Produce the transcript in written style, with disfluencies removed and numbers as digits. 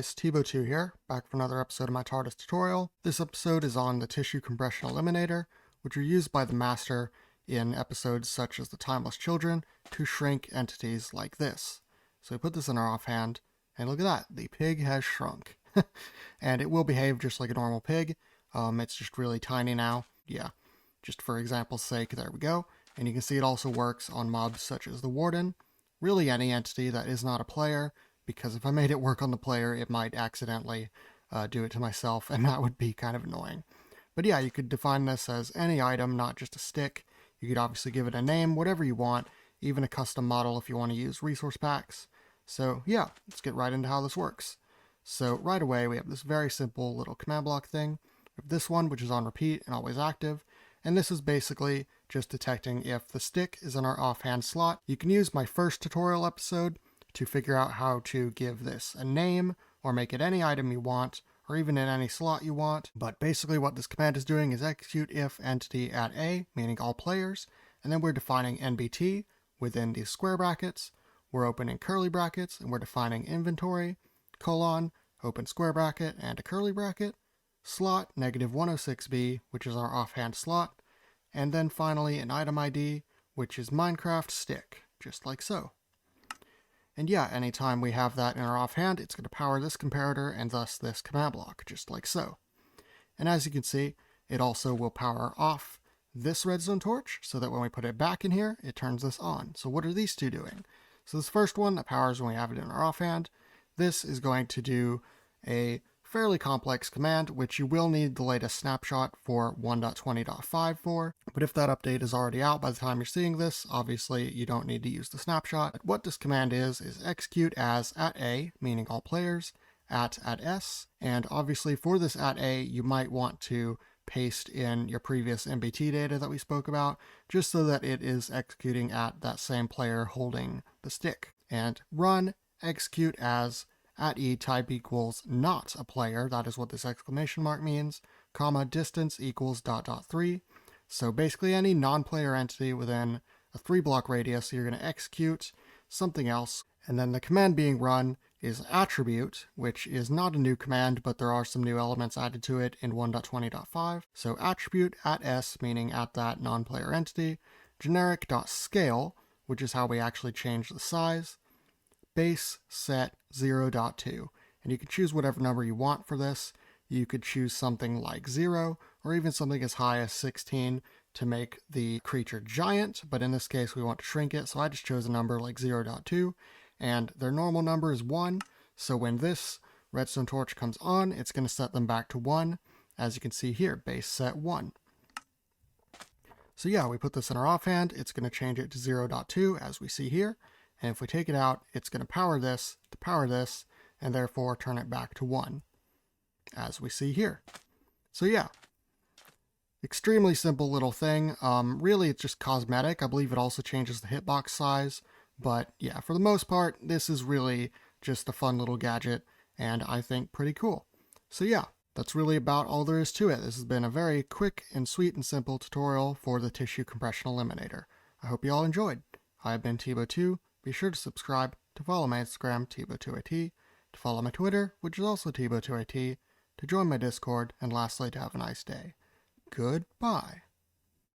guys, Tbo2 here, back for another episode of my TARDIS tutorial. This episode is on the tissue compression eliminator, which are used by the Master in episodes such as the Timeless Children to shrink entities like this. So we put this in our offhand, and look at that, the pig has shrunk. And it will behave just like a normal pig. It's just really tiny now. Yeah, just for example's sake, there we go. And you can see it also works on mobs such as the Warden, really any entity that is not a player, because if I made it work on the player, it might accidentally do it to myself, and that would be kind of annoying. But yeah, you could define this as any item, not just a stick. You could obviously give it a name, whatever you want, even a custom model if you want to use resource packs. So yeah, let's get right into how this works. So right away, we have this very simple little command block thing. We have this one, which is on repeat and always active. And this is basically just detecting if the stick is in our offhand slot. You can use my first tutorial episode to figure out how to give this a name or make it any item you want, or even in any slot you want. But basically what this command is doing is execute if entity at A, meaning all players, and then we're defining NBT within these square brackets. We're opening curly brackets, and we're defining inventory, colon, open square bracket, and a curly bracket, slot -106B, which is our offhand slot, and then finally an item ID, which is Minecraft stick, just like so. And yeah, anytime we have that in our offhand, it's going to power this comparator and thus this command block, just like so. And as you can see, it also will power off this redstone torch, so that when we put it back in here, it turns this on. So what are these two doing? So this first one that powers when we have it in our offhand, this is going to do a fairly complex command, which you will need the latest snapshot for 1.20.5 for, but if that update is already out by the time you're seeing this, obviously you don't need to use the snapshot. What this command is execute as at A, meaning all players, at S, and obviously for this at A, you might want to paste in your previous MBT data that we spoke about, just so that it is executing at that same player holding the stick. And run execute as at E type equals not a player, that is what this exclamation mark means, comma distance equals ... 3. So basically any non-player entity within a 3-block radius, you're going to execute something else. And then the command being run is attribute, which is not a new command, but there are some new elements added to it in 1.20.5. So attribute at S, meaning at that non-player entity, generic.scale, which is how we actually change the size, base set 0.2, and you can choose whatever number you want for this. You could choose something like 0, or even something as high as 16 to make the creature giant, but in this case we want to shrink it, so I just chose a number like 0.2, and their normal number is 1, so when this redstone torch comes on, it's going to set them back to 1, as you can see here, base set 1. So yeah, we put this in our offhand, it's going to change it to 0.2, as we see here, and if we take it out, it's going to power this, and therefore turn it back to 1, as we see here. So yeah, extremely simple little thing. Really, it's just cosmetic. I believe it also changes the hitbox size, but yeah, for the most part, this is really just a fun little gadget, and I think pretty cool. So yeah, that's really about all there is to it. This has been a very quick and sweet and simple tutorial for the tissue compression eliminator. I hope you all enjoyed. I have been Tbo2. Be sure to subscribe, to follow my Instagram, Tbo2it, to follow my Twitter, which is also Tbo2it, to join my Discord, and lastly, to have a nice day. Goodbye.